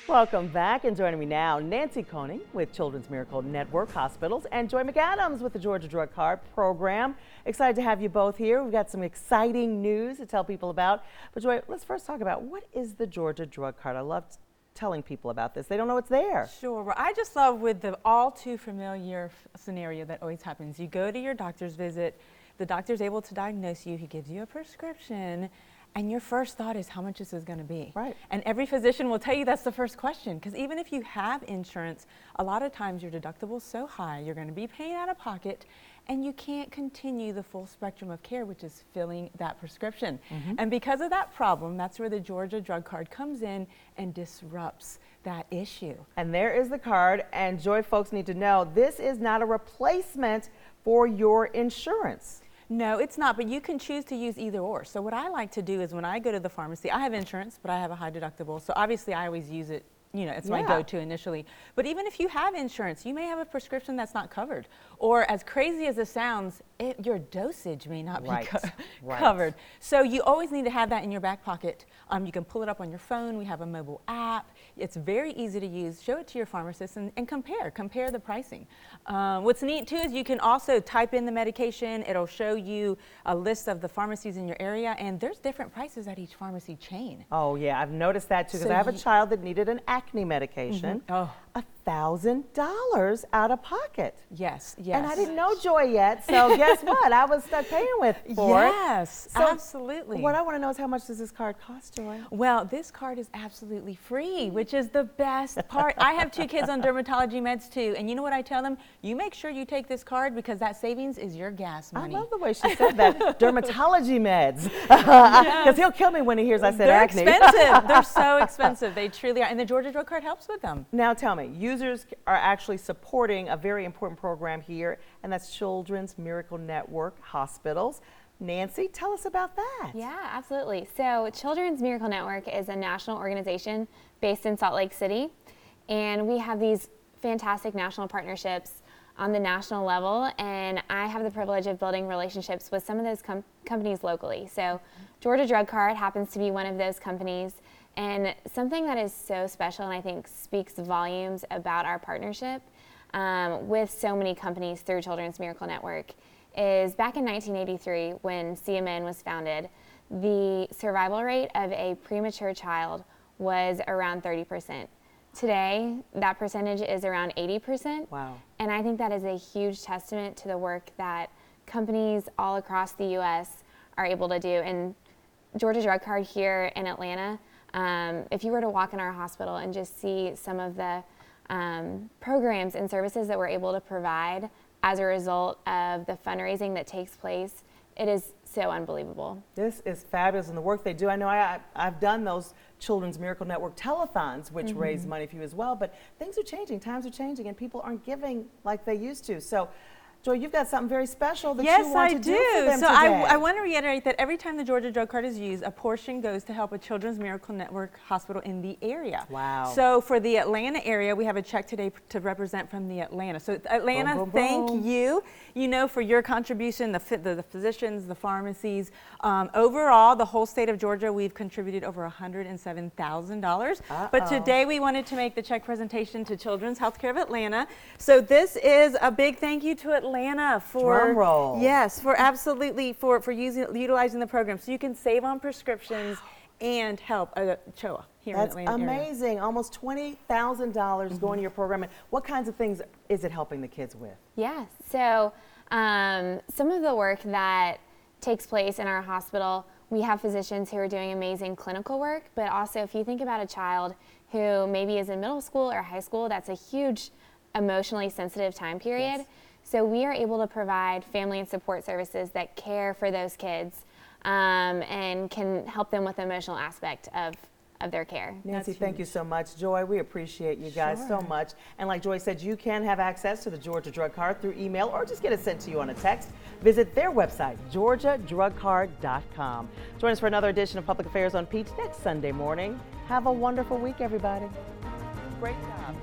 Welcome back, and joining me now, Nancy Koning with Children's Miracle Network Hospitals and Joy McAdams with the Georgia Drug Card Program. Excited to have you both here. We've got some exciting news to tell people about. But Joy, let's first talk about what is the Georgia Drug Card. I love telling people about this. They don't know it's there. Sure. Well, I just love with the all too familiar scenario that always happens. You go to your doctor's visit, the doctor's able to diagnose you, he gives you a prescription, and your first thought is how much this is going to be. Right. And every physician will tell you that's the first question, because even if you have insurance, a lot of times your deductible is so high, you're going to be paying out of pocket, and you can't continue the full spectrum of care, which is filling that prescription. And because of that problem, that's where the Georgia Drug Card comes in and disrupts that issue. And there is the card, and Joy, folks need to know this is not a replacement for your insurance. No, it's not, but you can choose to use either or. So what I like to do is when I go to the pharmacy, I have insurance, but I have a high deductible. So obviously I always use it, you know, it's my go-to initially. But even if you have insurance, you may have a prescription that's not covered. Or as crazy as it sounds, your dosage may not be covered. So you always need to have that in your back pocket. You can pull it up on your phone. We have a mobile app. It's very easy to use. Show it to your pharmacist and compare the pricing. What's neat too is you can also type in the medication. It'll show you a list of the pharmacies in your area, and there's different prices at each pharmacy chain. Oh yeah, I've noticed that too, because I have a child that needed an acne medication. $1,000 out of pocket. Yes. And I didn't know Joy yet, so guess what? I was stuck paying for it. Yes, so absolutely. What I want to know is how much does this card cost, Joy? Well, this card is absolutely free, which is the best part. I have 2 kids on dermatology meds too, and you know what I tell them? You make sure you take this card because that savings is your gas money. I love the way she said that. Dermatology meds. Because he'll kill me when he hears I said acne. They're expensive. They're so expensive. They truly are. And the Georgia Drug Card helps with them. Now tell me, users are actually supporting a very important program here, and that's Children's Miracle Network Hospitals. Nancy, tell us about that. Yeah, absolutely. So Children's Miracle Network is a national organization based in Salt Lake City, and we have these fantastic national partnerships on the national level, and I have the privilege of building relationships with some of those companies locally. So Georgia Drug Card happens to be one of those companies, and something that is so special and I think speaks volumes about our partnership with so many companies through Children's Miracle Network is back in 1983 when CMN was founded, the survival rate of a premature child was around 30%. Today, that percentage is around 80%. Wow. And I think that is a huge testament to the work that companies all across the U.S. are able to do. And Georgia Drug Card here in Atlanta, if you were to walk in our hospital and just see some of the programs and services that we're able to provide as a result of the fundraising that takes place, it is so unbelievable. This is fabulous, and the work they do. I know I've done those Children's Miracle Network telethons, which raise money for you as well, but things are changing, times are changing, and people aren't giving like they used to. So Joy, you've got something very special that you want to do for them today. I want to reiterate that every time the Georgia Drug Card is used, a portion goes to help a Children's Miracle Network hospital in the area. Wow. So for the Atlanta area, we have a check today to represent from the Atlanta. So Atlanta, thank you, for your contribution, the physicians, the pharmacies. Overall, the whole state of Georgia, we've contributed over $107,000. But today we wanted to make the check presentation to Children's Healthcare of Atlanta. So this is a big thank you to Atlanta for drum roll. Yes, for absolutely for utilizing the program, so you can save on prescriptions and help CHOA here in Atlanta. That's amazing. Almost $20,000 going to your program. And what kinds of things is it helping the kids with? Yeah, so some of the work that takes place in our hospital, we have physicians who are doing amazing clinical work, but also if you think about a child who maybe is in middle school or high school, that's a huge emotionally sensitive time period. Yes. So we are able to provide family and support services that care for those kids and can help them with the emotional aspect of their care. Nancy, thank you so much. Joy, we appreciate you guys so much. And like Joy said, you can have access to the Georgia Drug Card through email or just get it sent to you on a text. Visit their website, georgiadrugcard.com. Join us for another edition of Public Affairs on Peach next Sunday morning. Have a wonderful week, everybody. Great job.